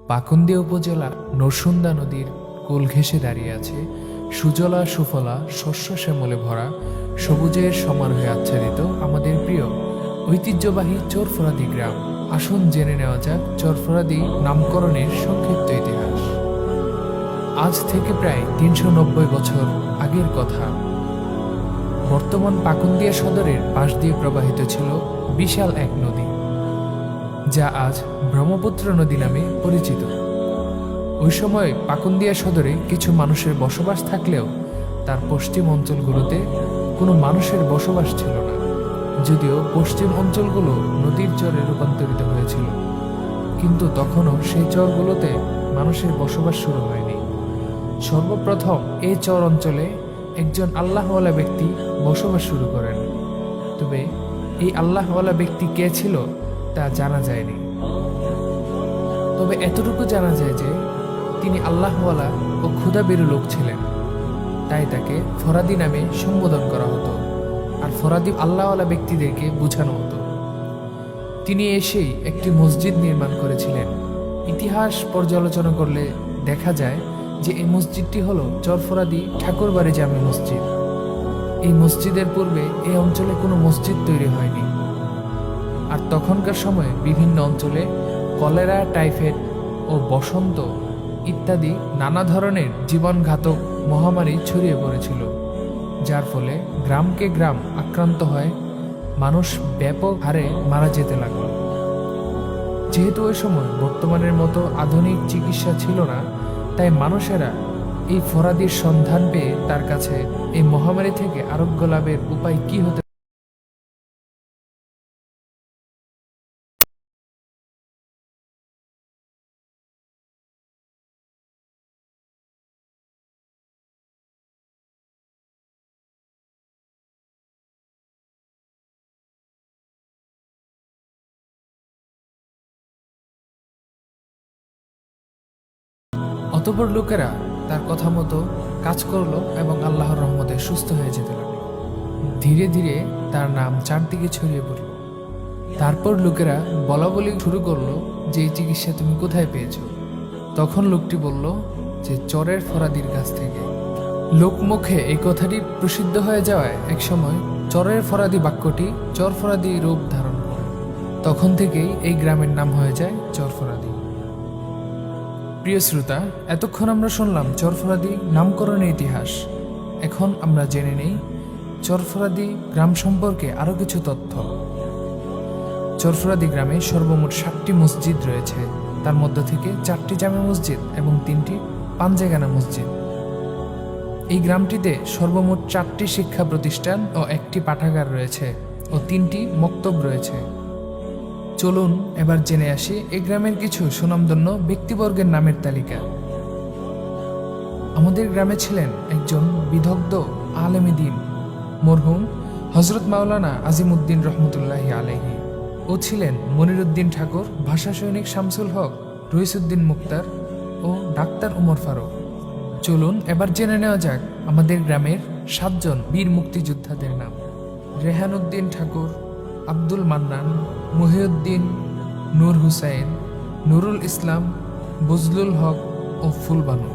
পাকুন্দিয়া উপজেলা নরসুন্দা নদীর কোল ঘেঁষে দাঁড়িয়ে আছে সুজলা সুফলা শস্য শ্যামলে ভরা সবুজের সমারোহে আচ্ছাদিত আমাদের প্রিয় ঐতিহ্যবাহী চরফরাদি গ্রাম। আসুন জেনে নেওয়া যাক চরফরাদি নামকরণের সংক্ষিপ্ত ইতিহাস। আজ থেকে প্রায় ৩৯০ বছর আগের কথা। বর্তমান পাকুন্দিয়া সদরের পাশ দিয়ে প্রবাহিত ছিল বিশাল এক নদী, যা আজ ব্রহ্মপুত্র নদী নামে পরিচিত। ওই সময় পাকুন্দিয়া সদরে কিছু মানুষের বসবাস থাকলেও তার পশ্চিম অঞ্চলগুলোতে কোনো মানুষের বসবাস ছিল না, যদিও পশ্চিম অঞ্চলগুলো নদীর চরে রূপান্তরিত হয়েছিল, কিন্তু তখনও সেই চরগুলোতে মানুষের বসবাস শুরু হয়নি। সর্বপ্রথম এই চর অঞ্চলে একজন আল্লাহওয়ালা ব্যক্তি বসবাস শুরু করেন, তবে এই আল্লাহওয়ালা ব্যক্তি কে ছিল তা জানা যায়নি। তবে এতটুকু জানা যায় যে তিনি আল্লাহওয়ালা ও ক্ষুধাবিরু লোক ছিলেন, তাই তাকে ফরাদি নামে সম্বোধন করা হতো, আর ফরাদি আল্লাহওয়ালা ব্যক্তিদেরকে বোঝানো হতো। তিনি এসেই একটি মসজিদ নির্মাণ করেছিলেন। ইতিহাস পর্যালোচনা করলে দেখা যায় যে এই মসজিদটি হল চরফরাদি ঠাকুরবাড়ি জামে মসজিদ। এই মসজিদের পূর্বে এই অঞ্চলে কোনো মসজিদ তৈরি হয়নি, আর তখনকার সময়ে বিভিন্ন অঞ্চলে কলেরা, টাইফয়েড ও বসন্ত ইত্যাদি নানা ধরনের জীবনঘাতক মহামারী ছড়িয়ে পড়েছিল, যার ফলে গ্রামকে গ্রাম আক্রান্ত হয় মানুষ ব্যাপক হারে মারা যেতে লাগলো। যেহেতু ওই সময় বর্তমানের মতো আধুনিক চিকিৎসা ছিল না, তাই মানুষেরা এই ফরাদির সন্ধান পেয়ে তার কাছে এই মহামারী থেকে আরোগ্য লাভের উপায় কি হতে অতঃপর লোকেরা তার কথা মতো কাজ করলো এবং আল্লাহর রহমতে সুস্থ হয়ে যেতে লাগলো। ধীরে ধীরে তার নাম চারদিকে ছড়িয়ে পড়ল। তারপর লোকেরা বলা বলি শুরু করলো যে এই চিকিৎসা তুমি কোথায় পেয়েছো? তখন লোকটি বলল যে চরের ফরাদির কাছ থেকে। লোকমুখে এই কথাটি প্রসিদ্ধ হয়ে যাওয়ায় একসময় চরের ফরাদি বাক্যটি চরফরাদি রূপ ধারণ করে। তখন থেকেই এই গ্রামের নাম হয়ে যায় চরফরাদি। প্রিয় শ্রোতা, এতক্ষণ আমরা শুনলাম চরফরাদি নামকরণের ইতিহাস। এখন আমরা জেনে নেই চরফরাদি গ্রাম সম্পর্কে আরও কিছু তথ্য। চরফরাদি গ্রামে সর্বমোট 7টি মসজিদ রয়েছে, তার মধ্য থেকে 4টি জামে মসজিদ এবং 3টি পাঞ্জেগানা মসজিদ। এই গ্রামটিতে সর্বমোট 4টি শিক্ষা প্রতিষ্ঠান ও 1টি পাঠাগার রয়েছে ও 3টি মক্তব রয়েছে। চলুন এবার জেনে আসি এই গ্রামের কিছু সুনামধন্য ব্যক্তিবর্গের নামের তালিকা। আমাদের গ্রামে ছিলেন একজন বিদগ্ধ আলেমে দ্বীন মরহুম হযরত মাওলানা আজিমউদ্দিন রহমতুল্লাহি আলাইহি। ও ছিলেন মনিরুদ্দিন ঠাকুর, ভাষা সৈনিক শামসুল হক, রইসউদ্দিন মুক্তার ও ডাক্তার উমর ফারুক। চলুন এবার জেনে নেওয়া যাক আমাদের গ্রামের 7 জন বীর মুক্তিযোদ্ধাদের নাম। রেহানউদ্দিন ঠাকুর, আব্দুল মান্নান, মহিউদ্দিন, নূর হুসাইন, নুরুল ইসলাম, বজলুল হক ও ফুলবানু।